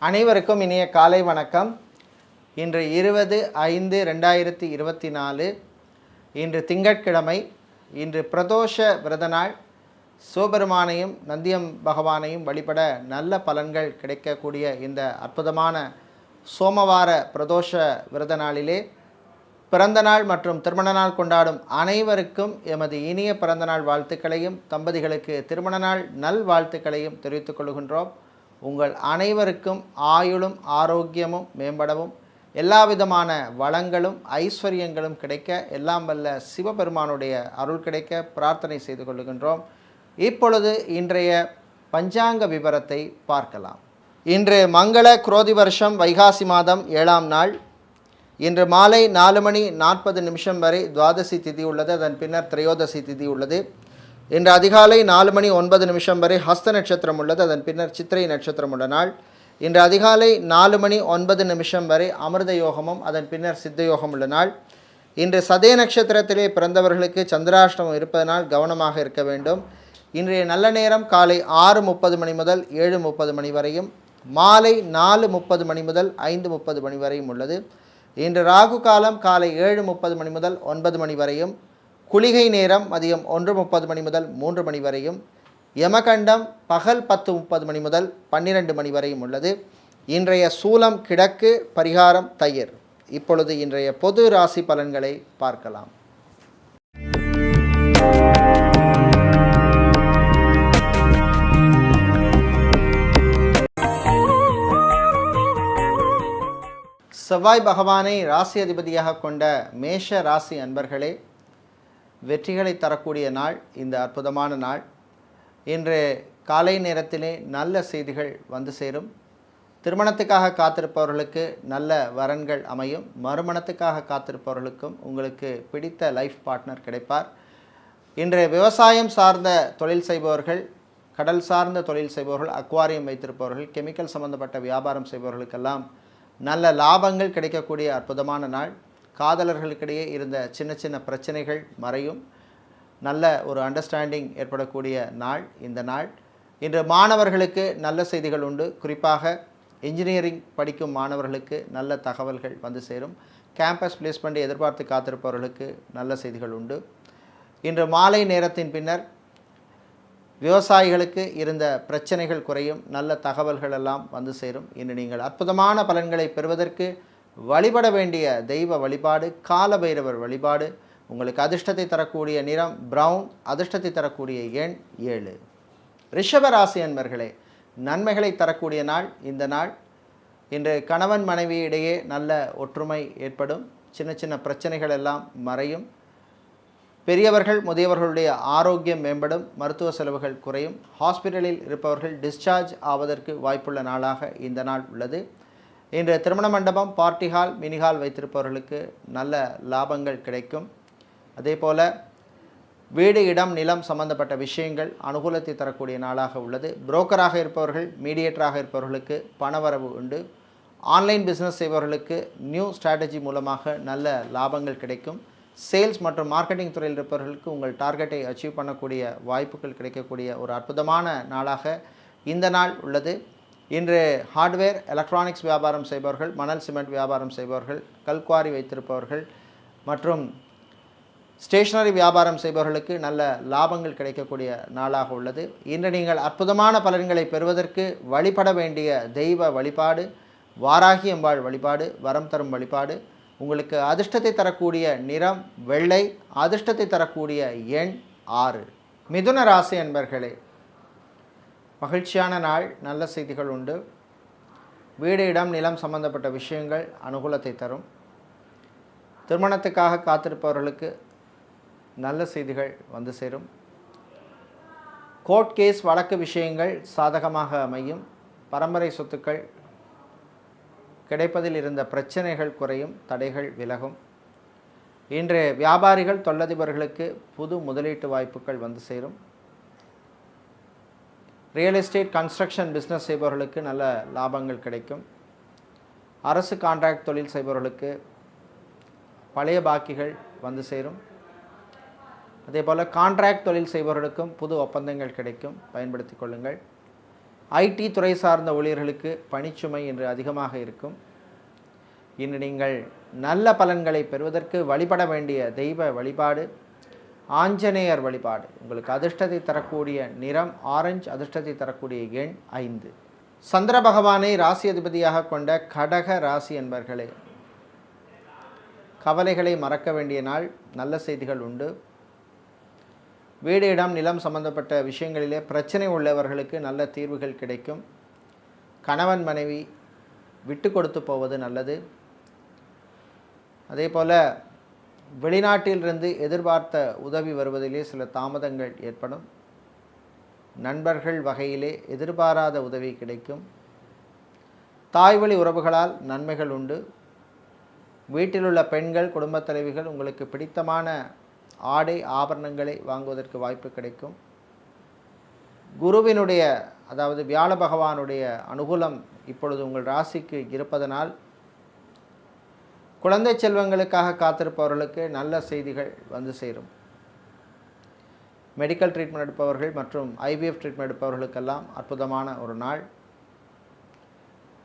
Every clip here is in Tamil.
அனைவருக்கும் இனிய காலை வணக்கம். இன்று 20/5/2024 இன்று திங்கட்கிழமை. இன்று பிரதோஷ விரத நாள். சிவபெருமானையும் நந்தியம் பகவானையும் வழிபட நல்ல பலன்கள் கிடைக்கக்கூடிய இந்த அற்புதமான சோமவார பிரதோஷ விரத நாளிலே பிறந்த நாள் மற்றும் திருமண நாள் கொண்டாடும் அனைவருக்கும் எமது இனிய பிறந்தநாள் வாழ்த்துக்களையும் தம்பதிகளுக்கு திருமண நாள் நல் வாழ்த்துக்களையும் தெரிவித்துக் கொள்கின்றோம். உங்கள் அனைவருக்கும் ஆயுளும் ஆரோக்கியமும் மேம்படவும் எல்லா விதமான வளங்களும் ஐஸ்வர்யங்களும் கிடைக்க எல்லாம் வல்ல சிவபெருமானுடைய அருள் கிடைக்க பிரார்த்தனை செய்து கொள்கின்றோம். இப்பொழுது இன்றைய பஞ்சாங்க விவரத்தை பார்க்கலாம். இன்று மங்கள குரோதி வருஷம் வைகாசி மாதம் 7ஆம் நாள். இன்று மாலை 4:40 வரை துவாதசி திதி உள்ளது. அதன் பின்னர் திரையோதசி திதி உள்ளது. இன்று அதிகாலை 4:09 வரை ஹஸ்த நட்சத்திரம் உள்ளது. அதன் பின்னர் சித்திரை நட்சத்திரம் உள்ள நாள். இன்று அதிகாலை 4:09 வரை அமிர்த யோகமும் அதன் பின்னர் சித்த யோகம் உள்ள நாள். இன்று சதய நட்சத்திரத்திலே பிறந்தவர்களுக்கு சந்திராஷ்டமம் இருப்பதனால் கவனமாக இருக்க வேண்டும். இன்றைய நல்ல நேரம் காலை 6:30 முதல் 7:30 வரையும், மாலை 4:30 முதல் 5:30 வரையும் உள்ளது. இன்று ராகு காலம் காலை 7:30 முதல் 9 வரையும், குளிகை நேரம் மதியம் 1:30 முதல் 3 வரையும், யமகண்டம் பகல் 10:30 முதல் 12 வரையும் உள்ளது. இன்றைய சூலம் கிழக்கு, பரிகாரம் தயிர். இப்பொழுது இன்றைய பொது ராசி பலன்களை பார்க்கலாம். செவ்வாய் பகவானை ராசி அதிபதியாக கொண்ட மேஷ ராசி அன்பர்களே, வெற்றிகளை தரக்கூடிய நாள் இந்த அற்புதமான நாள். இன்று காலை நேரத்திலே நல்ல செய்திகள் வந்து சேரும். திருமணத்துக்காக காத்திருப்பவர்களுக்கு நல்ல வரன்கள் அமையும். மறுமணத்துக்காக காத்திருப்பவர்களுக்கும் உங்களுக்கு பிடித்த லைஃப் பார்ட்னர் கிடைப்பார். இன்று விவசாயம் சார்ந்த தொழில் செய்பவர்கள், கடல் சார்ந்த தொழில் செய்பவர்கள், அக்வாரியம் வைத்திருப்பவர்கள், கெமிக்கல் சம்பந்தப்பட்ட வியாபாரம் செய்பவர்களுக்கெல்லாம் நல்ல லாபங்கள் கிடைக்கக்கூடிய அற்புதமான நாள். காதலர்களுக்கிடையே இருந்த சின்ன சின்ன பிரச்சனைகள் மறையும். நல்ல ஒரு அண்டர்ஸ்டாண்டிங் ஏற்படக்கூடிய நாள் இந்த நாள். இன்று மாணவர்களுக்கு நல்ல செய்திகள் உண்டு. குறிப்பாக இன்ஜினியரிங் படிக்கும் மாணவர்களுக்கு நல்ல தகவல்கள் வந்து சேரும். கேம்பஸ் பிளேஸ்மெண்ட் எதிர்பார்த்து காத்திருப்பவர்களுக்கு நல்ல செய்திகள் உண்டு. இன்று மாலை நேரத்தின் பின்னர் விவசாயிகளுக்கு இருந்த பிரச்சனைகள் குறையும். நல்ல தகவல்கள் எல்லாம் வந்து சேரும். இன்று நீங்கள் அற்புதமான பலன்களை பெறுவதற்கு வழிபட வேண்டிய தெய்வ வழிபாடு காலபைரவர் வழிபாடு. உங்களுக்கு அதிர்ஷ்டத்தை தரக்கூடிய நிறம் பிரவுன், அதிர்ஷ்டத்தை தரக்கூடிய எண் 7. ரிஷபராசி அன்பர்களே, நன்மைகளை தரக்கூடிய நாள் இந்த நாள். இன்று கணவன் மனைவி இடையே நல்ல ஒற்றுமை ஏற்படும். சின்ன சின்ன பிரச்சனைகள் எல்லாம் மறையும். பெரியவர்கள் முதியவர்களுடைய ஆரோக்கியம் மேம்படும். மருத்துவ செலவுகள் குறையும். ஹாஸ்பிட்டலில் இருப்பவர்கள் டிஸ்சார்ஜ் ஆவதற்கு வாய்ப்புள்ள நாளாக இந்த நாள் உள்ளது. இன்று திருமண மண்டபம், பார்ட்டி ஹால், மினி ஹால் வைத்திருப்பவர்களுக்கு நல்ல லாபங்கள் கிடைக்கும். அதே போல் வீடு, இடம், நிலம் சம்பந்தப்பட்ட விஷயங்கள் அனுகூலத்தை தரக்கூடிய நாளாக உள்ளது. புரோக்கராக இருப்பவர்கள், மீடியேட்டராக இருப்பவர்களுக்கு பணவரவு உண்டு. ஆன்லைன் பிஸ்னஸ் செய்பவர்களுக்கு நியூ ஸ்ட்ராட்டஜி மூலமாக நல்ல லாபங்கள் கிடைக்கும். சேல்ஸ் மற்றும் மார்க்கெட்டிங் துறையில் இருப்பவர்களுக்கு உங்கள் டார்கெட்டை அச்சீவ் பண்ணக்கூடிய வாய்ப்புகள் கிடைக்கக்கூடிய ஒரு அற்புதமான நாளாக இந்த நாள் உள்ளது. இன்று ஹார்ட்வேர், எலக்ட்ரானிக்ஸ் வியாபாரம் செய்பவர்கள், மணல் சிமெண்ட் வியாபாரம் செய்பவர்கள், கல்குவாரி வைத்திருப்பவர்கள் மற்றும் ஸ்டேஷனரி வியாபாரம் செய்பவர்களுக்கு நல்ல லாபங்கள் கிடைக்கக்கூடிய நாளாக உள்ளது. இன்று நீங்கள் அற்புதமான பலன்களை பெறுவதற்கு வழிபட வேண்டிய தெய்வ வழிபாடு வாராகி அம்பாள் வழிபாடு, வரம் தரும் வழிபாடு. உங்களுக்கு அதிர்ஷ்டத்தை தரக்கூடிய நிறம் வெள்ளை, அதிர்ஷ்டத்தை தரக்கூடிய எண் 6. மிதுன ராசி அன்பர்களே, மகிழ்ச்சியான நாள். நல்ல செய்திகள் உண்டு. வீடு, இடம், நிலம் சம்பந்தப்பட்ட விஷயங்கள் அனுகூலத்தை தரும். திருமணத்துக்காக காத்திருப்பவர்களுக்கு நல்ல செய்திகள் வந்து சேரும். கோர்ட் கேஸ் வழக்கு விஷயங்கள் சாதகமாக அமையும். பரம்பரை சொத்துக்கள் கிடைப்பதில் இருந்த பிரச்சனைகள் குறையும். தடைகள் விலகும். இன்று வியாபாரிகள், தொழிலதிபர்களுக்கு புது முதலீட்டு வாய்ப்புகள் வந்து சேரும். ரியல் எஸ்டேட், கன்ஸ்ட்ரக்ஷன் பிஸ்னஸ் செய்பவர்களுக்கு நல்ல லாபங்கள் கிடைக்கும். அரசு கான்ட்ராக்ட் தொழில் செய்பவர்களுக்கு பழைய பாக்கிகள் வந்து சேரும். அதே போல் கான்ட்ராக்ட் தொழில் செய்பவர்களுக்கும் புது ஒப்பந்தங்கள் கிடைக்கும். பயன்படுத்தி கொள்ளுங்கள். ஐடி துறை சார்ந்த ஊழியர்களுக்கு பணிச்சுமை இன்று அதிகமாக இருக்கும். இன்று நீங்கள் நல்ல பலன்களை பெறுவதற்கு வழிபட வேண்டிய தெய்வ வழிபாடு ஆஞ்சநேயர் வழிபாடு. உங்களுக்கு அதிர்ஷ்டத்தை தரக்கூடிய நிறம் ஆரஞ்சு, அதிர்ஷ்டத்தை தரக்கூடிய எண் 5. சந்திர பகவானை ராசி அதிபதியாக கொண்ட கடக ராசி என்பர்களே, கவலைகளை மறக்க வேண்டிய நாள். நல்ல செய்திகள் உண்டு. வீடு இடம் நிலம் சம்பந்தப்பட்ட விஷயங்களிலே பிரச்சனை உள்ளவர்களுக்கு நல்ல தீர்வுகள் கிடைக்கும். கணவன் மனைவி விட்டு கொடுத்து போவது நல்லது. அதே போல் வெளிநாட்டிலிருந்து எதிர்பார்த்த உதவி வருவதிலே சில தாமதங்கள் ஏற்படும். நண்பர்கள் வகையிலே எதிர்பாராத உதவி கிடைக்கும். தாய்வழி உறவுகளால் நன்மைகள் உண்டு. வீட்டில் உள்ள பெண்கள் குடும்பத் தலைவிகள் உங்களுக்கு பிடித்தமான ஆடை ஆபரணங்களை வாங்குவதற்கு வாய்ப்பு கிடைக்கும். குருவினுடைய அதாவது வியாழ பகவானுடைய அனுகூலம் இப்பொழுது உங்கள் ராசிக்கு இருப்பதனால் குழந்தை செல்வங்களுக்காக காத்திருப்பவர்களுக்கு நல்ல செய்திகள் வந்து சேரும். மெடிக்கல் ட்ரீட்மெண்ட் எடுப்பவர்கள் மற்றும் ஐவிஎஃப் ட்ரீட்மெண்ட் எடுப்பவர்களுக்கெல்லாம் அற்புதமான ஒரு நாள்.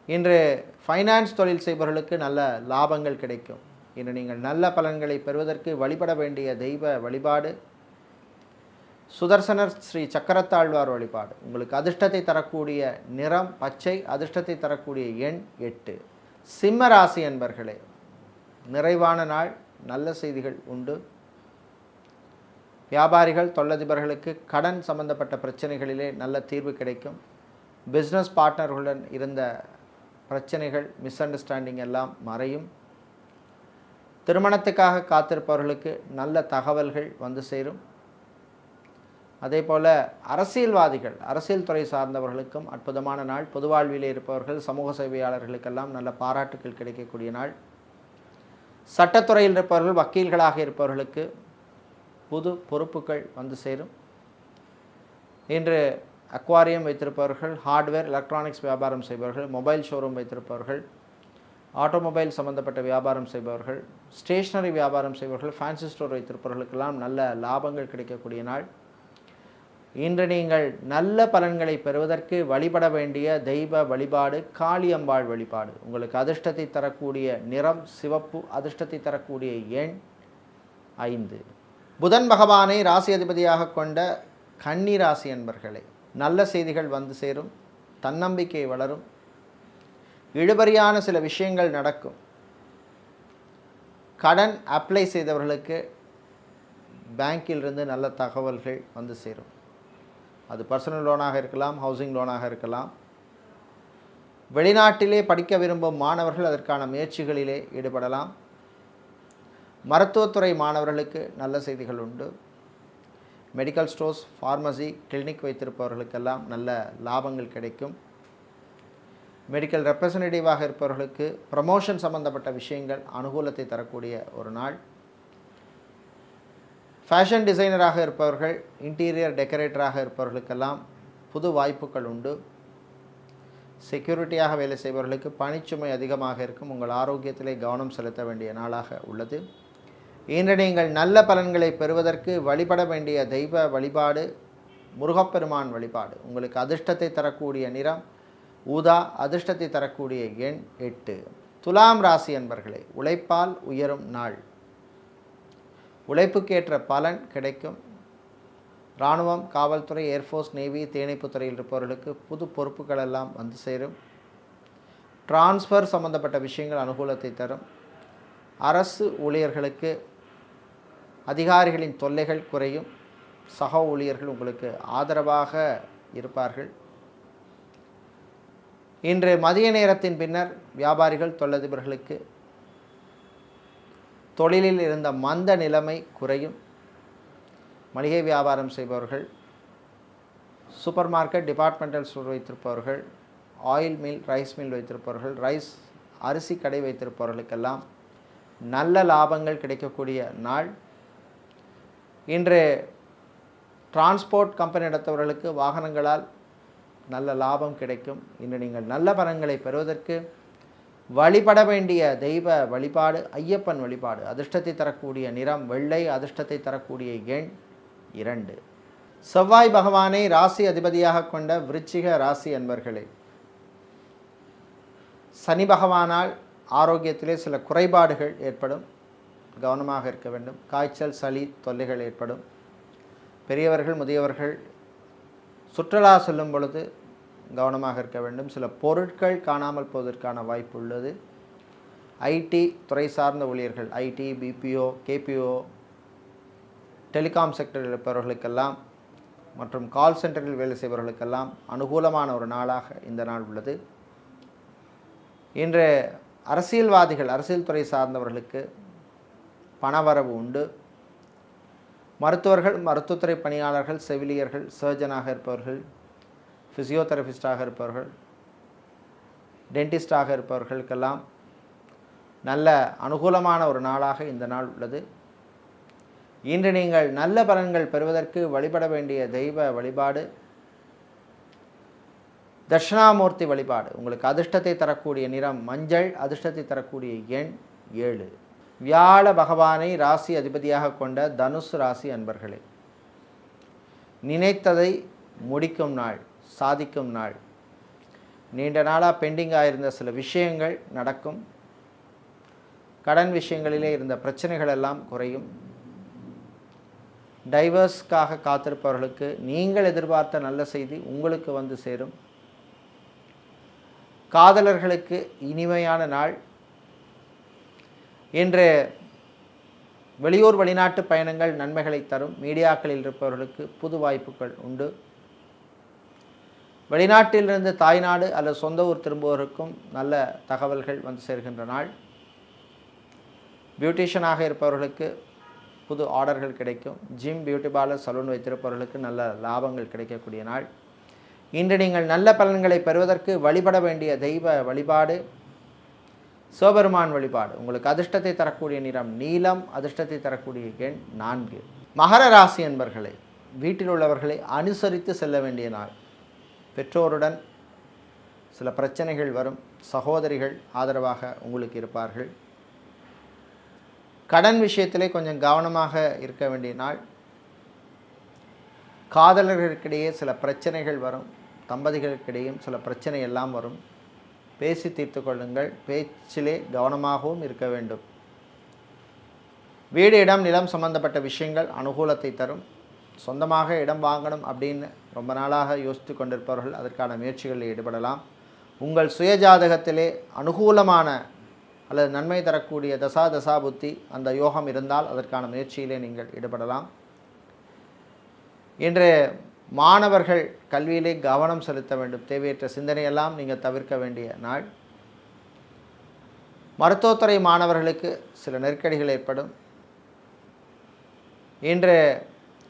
இன்று ஃபைனான்ஸ் தொழில் செய்பவர்களுக்கு நல்ல லாபங்கள் கிடைக்கும். இன்று நீங்கள் நல்ல பலன்களை பெறுவதற்கு வழிபட வேண்டிய தெய்வ வழிபாடு சுதர்சனர் ஸ்ரீ சக்கரத்தாழ்வார் வழிபாடு. உங்களுக்கு அதிர்ஷ்டத்தை தரக்கூடிய நிறம் பச்சை, அதிர்ஷ்டத்தை தரக்கூடிய எண் 8. சிம்ம ராசி என்பர்களே, நிறைவான நாள். நல்ல செய்திகள் உண்டு. வியாபாரிகள் தொழிலதிபர்களுக்கு கடன் சம்பந்தப்பட்ட பிரச்சனைகளிலே நல்ல தீர்வு கிடைக்கும். பிஸ்னஸ் பார்ட்னர்களுடன் இருந்த பிரச்சனைகள், மிஸ் அண்டர்ஸ்டாண்டிங் எல்லாம் மறையும். திருமணத்துக்காக காத்திருப்பவர்களுக்கு நல்ல தகவல்கள் வந்து சேரும். அதே போல் அரசியல்வாதிகள், அரசியல் துறை சார்ந்தவர்களுக்கும் அற்புதமான நாள். பொது வாழ்விலே இருப்பவர்கள், சமூக சேவையாளர்களுக்கெல்லாம் நல்ல பாராட்டுகள் கிடைக்கக்கூடிய நாள். சட்டத்துறையில் இருப்பவர்கள், வக்கீல்களாக இருப்பவர்களுக்கு புது பொறுப்புகள் வந்து சேரும். இன்று அக்வாரியம் வைத்திருப்பவர்கள், ஹார்ட்வேர் எலக்ட்ரானிக்ஸ் வியாபாரம் செய்பவர்கள், மொபைல் ஷோரூம் வைத்திருப்பவர்கள், ஆட்டோமொபைல் சம்பந்தப்பட்ட வியாபாரம் செய்பவர்கள், ஸ்டேஷ்னரி வியாபாரம் செய்பவர்கள், ஃபேன்சி ஸ்டோர் வைத்திருப்பவர்களுக்கெல்லாம் நல்ல லாபங்கள் கிடைக்கக்கூடிய நாள். இன்று நீங்கள் நல்ல பலன்களை பெறுவதற்கு வழிபட வேண்டிய தெய்வ வழிபாடு காளியம்பாள் வழிபாடு. உங்களுக்கு அதிர்ஷ்டத்தை தரக்கூடிய நிறம் சிவப்பு, அதிர்ஷ்டத்தை தரக்கூடிய எண் 5. புதன் பகவானை ராசி அதிபதியாக கொண்ட கன்னி ராசி என்பர்களே, நல்ல செய்திகள் வந்து சேரும். தன்னம்பிக்கை வளரும். இழுபறியான சில விஷயங்கள் நடக்கும். கடன் அப்ளை செய்தவர்களுக்கு பேங்கிலிருந்து நல்ல தகவல்கள் வந்து சேரும். அது பர்சனல் லோனாக இருக்கலாம், ஹவுசிங் லோனாக இருக்கலாம். வெளிநாட்டிலே படிக்க விரும்பும் மாணவர்கள் அதற்கான முயற்சிகளிலே ஈடுபடலாம். மருத்துவத்துறை மாணவர்களுக்கு நல்ல செய்திகள் உண்டு. மெடிக்கல் ஸ்டோர்ஸ், ஃபார்மசி, கிளினிக் வைத்திருப்பவர்களுக்கெல்லாம் நல்ல லாபங்கள் கிடைக்கும். மெடிக்கல் ரெப்ரசன்டேட்டிவாக இருப்பவர்களுக்கு ப்ரமோஷன் சம்பந்தப்பட்ட விஷயங்கள் அனுகூலத்தை தரக்கூடிய ஒரு நாள். ஃபேஷன் டிசைனராக இருப்பவர்கள், இன்டீரியர் டெக்கரேட்டராக இருப்பவர்களுக்கெல்லாம் புது வாய்ப்புகள் உண்டு. செக்யூரிட்டியாக வேலை செய்பவர்களுக்கு பணிச்சுமை அதிகமாக இருக்கும். உங்கள் ஆரோக்கியத்திலே கவனம் செலுத்த வேண்டிய நாளாக உள்ளது. இன்று நீங்கள் நல்ல பலன்களை பெறுவதற்கு வழிபட வேண்டிய தெய்வ வழிபாடு முருகப்பெருமான் வழிபாடு. உங்களுக்கு அதிர்ஷ்டத்தை தரக்கூடிய நிறம் ஊதா, அதிர்ஷ்டத்தை தரக்கூடிய எண் 8. துலாம் ராசி என்பர்களே, உழைப்பால் உயரும் நாள். உழைப்புக்கேற்ற பலன் கிடைக்கும். இராணுவம், காவல்துறை, ஏர்ஃபோர்ஸ், நேவி, தீயணைப்புத் துறையில் இருப்பவர்களுக்கு புது பொறுப்புகள் எல்லாம் வந்து சேரும். டிரான்ஸ்ஃபர் சம்பந்தப்பட்ட விஷயங்கள் அனுகூலத்தை தரும். அரசு ஊழியர்களுக்கு அதிகாரிகளின் தொல்லைகள் குறையும். சக ஊழியர்கள் உங்களுக்கு ஆதரவாக இருப்பார்கள். இன்று மதிய நேரத்தின் பின்னர் வியாபாரிகள் தொழிலதிபர்களுக்கு தொழிலில் இருந்த மந்த நிலைமை குறையும். மளிகை வியாபாரம் செய்பவர்கள், சூப்பர் மார்க்கெட், டிபார்ட்மெண்டல் ஸ்டோர் வைத்திருப்பவர்கள், ஆயில் மில், ரைஸ் மில் வைத்திருப்பவர்கள், அரிசி கடை வைத்திருப்பவர்களுக்கெல்லாம் நல்ல லாபங்கள் கிடைக்கக்கூடிய நாள். இன்று டிரான்ஸ்போர்ட் கம்பெனி நடத்தவர்களுக்கு வாகனங்களால் நல்ல லாபம் கிடைக்கும். இன்று நீங்கள் நல்ல பலன்களை பெறுவதற்கு வழிபட வேண்டிய தெய்வ வழிபாடு ஐயப்பன் வழிபாடு. அதிர்ஷ்டத்தை தரக்கூடிய நிறம் வெள்ளை, அதிர்ஷ்டத்தை தரக்கூடிய எண் 2. செவ்வாய் பகவானை ராசி அதிபதியாக கொண்ட விருச்சிக ராசி அன்பர்களே, சனி பகவானால் ஆரோக்கியத்திலே சில குறைபாடுகள் ஏற்படும், கவனமாக இருக்க வேண்டும். காய்ச்சல் சளி தொல்லைகள் ஏற்படும். பெரியவர்கள் முதியவர்கள் சுற்றுலா செல்லும் பொழுது கவனமாக இருக்க வேண்டும். சில பொருட்கள் காணாமல் போவதற்கான வாய்ப்பு உள்ளது. ஐடி துறை சார்ந்த ஊழியர்கள், ஐடி, பிபிஓ, கேபிஓ, டெலிகாம் செக்டரில் இருப்பவர்களுக்கெல்லாம் மற்றும் கால் சென்டரில் வேலை செய்பவர்களுக்கெல்லாம் அனுகூலமான ஒரு நாளாக இந்த நாள் உள்ளது. இன்று அரசியல்வாதிகள், அரசியல் துறை சார்ந்தவர்களுக்கு பணவரவு உண்டு. மருத்துவர்கள், மருத்துவத்துறை பணியாளர்கள், செவிலியர்கள், சர்ஜனாக இருப்பவர்கள், ஃபிசியோதெரபிஸ்டாக இருப்பவர்கள், டென்டிஸ்டாக இருப்பவர்களுக்கெல்லாம் நல்ல அனுகூலமான ஒரு நாளாக இந்த நாள் உள்ளது. இன்று நீங்கள் நல்ல பலன்கள் பெறுவதற்கு வழிபட வேண்டிய தெய்வ வழிபாடு தட்சிணாமூர்த்தி வழிபாடு. உங்களுக்கு அதிர்ஷ்டத்தை தரக்கூடிய நிறம் மஞ்சள், அதிர்ஷ்டத்தை தரக்கூடிய எண் 7. வியாழ பகவானை ராசி அதிபதியாக கொண்ட தனுசு ராசி அன்பர்களே, நினைத்ததை முடிக்கும் நாள், சாதிக்கும் நாள். நீண்ட நாளாக பெண்டிங்காக இருந்த சில விஷயங்கள் நடக்கும். கடன் விஷயங்களிலே இருந்த பிரச்சனைகள் எல்லாம் குறையும். டைவர்ஸ்க்காக காத்திருப்பவர்களுக்கு நீங்கள் எதிர்பார்த்த நல்ல செய்தி உங்களுக்கு வந்து சேரும். காதலர்களுக்கு இனிமையான நாள். இன்று வெளியூர் வெளிநாட்டு பயணங்கள் நன்மைகளை தரும். மீடியாக்களில் இருப்பவர்களுக்கு புது வாய்ப்புகள் உண்டு. வெளிநாட்டிலிருந்து தாய்நாடு அல்லது சொந்த ஊர் திரும்புவோருக்கும் நல்ல தகவல்கள் வந்து சேர்கின்ற நாள். பியூட்டிஷியனாக இருப்பவர்களுக்கு புது ஆர்டர்கள் கிடைக்கும். ஜிம், பியூட்டி பார்லர், சலூன் வைத்திருப்பவர்களுக்கு நல்ல லாபங்கள் கிடைக்கக்கூடிய நாள். இன்று நீங்கள் நல்ல பலன்களை பெறுவதற்கு வழிபட வேண்டிய தெய்வ வழிபாடு சிவபெருமான் வழிபாடு. உங்களுக்கு அதிர்ஷ்டத்தை தரக்கூடிய நிறம் நீலம், அதிர்ஷ்டத்தை தரக்கூடிய எண் 4. மகர ராசி என்பர்களே, வீட்டில் உள்ளவர்களை அனுசரித்து செல்ல வேண்டிய நாள். பெற்றோருடன் சில பிரச்சனைகள் வரும். சகோதரிகள் ஆதரவாக உங்களுக்கு இருப்பார்கள். கடன் விஷயத்திலே கொஞ்சம் கவனமாக இருக்க வேண்டிய நாள். காதலர்களுக்கிடையே சில பிரச்சனைகள் வரும். தம்பதிகளுக்கிடையும் சில பிரச்சனை எல்லாம் வரும். பேசி தீர்த்து கொள்ளுங்கள். பேச்சிலே கவனமாகவும் இருக்க வேண்டும். வீடு, இடம், நிலம் சம்பந்தப்பட்ட விஷயங்கள் அனுகூலத்தை தரும். சொந்தமாக இடம் வாங்கணும் அப்படின்னு ரொம்ப நாளாக யோசித்து கொண்டிருப்பவர்கள் அதற்கான முயற்சிகளில் ஈடுபடலாம். உங்கள் சுயஜாதகத்திலே அனுகூலமான அல்லது நன்மை தரக்கூடிய தசாபுத்தி அந்த யோகம் இருந்தால் அதற்கான முயற்சியிலே நீங்கள் ஈடுபடலாம். இன்று மாணவர்கள் கல்வியிலே கவனம் செலுத்த வேண்டும். தேவையற்ற சிந்தனையெல்லாம் நீங்கள் தவிர்க்க வேண்டிய நாள். மருத்துவத்துறை மாணவர்களுக்கு சில நெருக்கடிகள் ஏற்படும். இன்று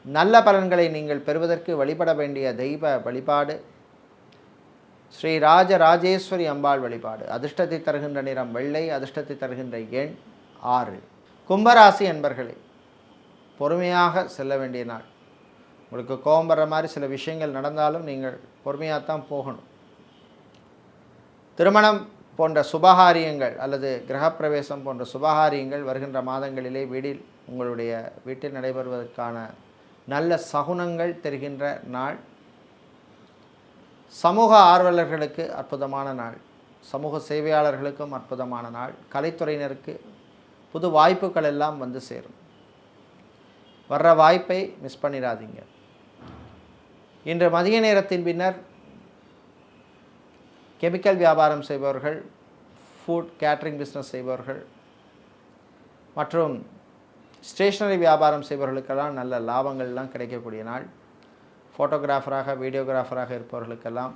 நல்ல பலன்களை நீங்கள் பெறுவதற்கு வழிபட வேண்டிய தெய்வ வழிபாடு ஸ்ரீ ராஜராஜேஸ்வரி அம்பாள் வழிபாடு. அதிர்ஷ்டத்தை தருகின்ற நிறம் வெள்ளை, அதிர்ஷ்டத்தை தருகின்ற எண் 6. கும்பராசி அன்பர்களே, பொறுமையாக செல்ல வேண்டிய நாள். உங்களுக்கு கோபம் வர்ற மாதிரி சில விஷயங்கள் நடந்தாலும் நீங்கள் பொறுமையாகத்தான் போகணும். திருமணம் போன்ற சுபகாரியங்கள் அல்லது கிரகப்பிரவேசம் போன்ற சுபகாரியங்கள் வருகின்ற மாதங்களிலே உங்களுடைய வீட்டில் நடைபெறுவதற்கான நல்ல சகுனங்கள் தெரிகின்ற நாள். சமூக ஆர்வலர்களுக்கு அற்புதமான நாள். சமூக சேவையாளர்களுக்கும் அற்புதமான நாள். கலைத்துறையினருக்கு புது வாய்ப்புகள் எல்லாம் வந்து சேரும். வர்ற வாய்ப்பை மிஸ் பண்ணிடாதீங்க. இன்று மதிய நேரத்தின் பின்னர் கெமிக்கல் வியாபாரம் செய்பவர்கள், ஃபுட் கேட்ரிங் பிஸ்னஸ் செய்பவர்கள் மற்றும் ஸ்டேஷ்னரி வியாபாரம் செய்பவர்களுக்கெல்லாம் நல்ல லாபங்கள்லாம் கிடைக்கக்கூடிய நாள். ஃபோட்டோகிராஃபராக, வீடியோகிராஃபராக இருப்பவர்களுக்கெல்லாம்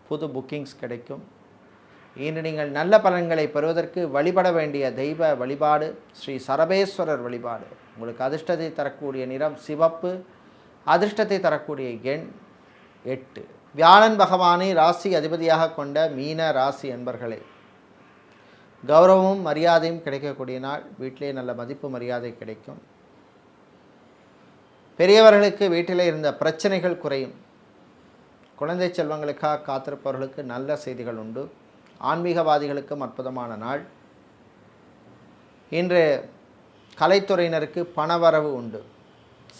புது புக்கிங்ஸ் கிடைக்கும். இன்று நீங்கள் நல்ல பலன்களை பெறுவதற்கு வழிபட வேண்டிய தெய்வ வழிபாடு ஸ்ரீ சரபேஸ்வரர் வழிபாடு. உங்களுக்கு அதிர்ஷ்டத்தை தரக்கூடிய நிறம் சிவப்பு, அதிர்ஷ்டத்தை தரக்கூடிய எண் 8. வியாழன் பகவானை ராசி அதிபதியாக கொண்ட மீன ராசி அன்பர்களே, கௌரவமும் மரியாதையும் கிடைக்கக்கூடிய நாள். வீட்டிலே நல்ல மதிப்பு மரியாதை கிடைக்கும். பெரியவர்களுக்கு வீட்டிலே இருந்த பிரச்சனைகள் குறையும். குழந்தை செல்வங்களுக்காக காத்திருப்பவர்களுக்கு நல்ல செய்திகள் உண்டு. ஆன்மீகவாதிகளுக்கும் அற்புதமான நாள். இன்று கலைத்துறையினருக்கு பணவரவு உண்டு.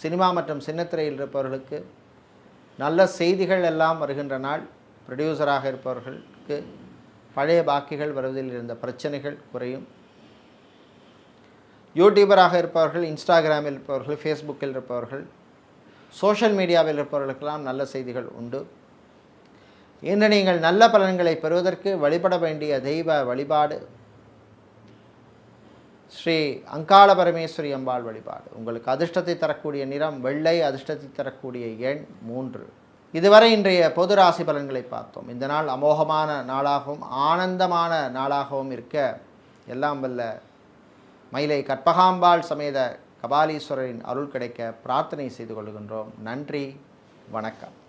சினிமா மற்றும் சின்னத்திரையில் இருப்பவர்களுக்கு நல்ல செய்திகள் எல்லாம் வருகின்ற நாள். ப்ரொடியூசராக இருப்பவர்களுக்கு பழைய பாக்கிகள் வருவதில் இருந்த பிரச்சனைகள் குறையும். யூடியூபராக இருப்பவர்கள், இன்ஸ்டாகிராமில் இருப்பவர்கள், ஃபேஸ்புக்கில் இருப்பவர்கள், சோஷியல் மீடியாவில் இருப்பவர்களுக்கெல்லாம் நல்ல செய்திகள் உண்டு. இன்று நீங்கள் நல்ல பலன்களை பெறுவதற்கு வழிபட வேண்டிய தெய்வ வழிபாடு ஸ்ரீ அங்காள பரமேஸ்வரி அம்பாள் வழிபாடு. உங்களுக்கு அதிர்ஷ்டத்தை தரக்கூடிய நிறம் வெள்ளை, அதிர்ஷ்டத்தை தரக்கூடிய எண் 3. இதுவரை இன்றைய பொது ராசி பலன்களை பார்த்தோம். இந்த நாள் அமோகமான நாளாகவும் ஆனந்தமான நாளாகவும் இருக்க எல்லாம் வல்ல மயிலை கற்பகாம்பாள் சமேத கபாலீஸ்வரரின் அருள் கிடைக்க பிரார்த்தனை செய்து கொள்கின்றோம். நன்றி, வணக்கம்.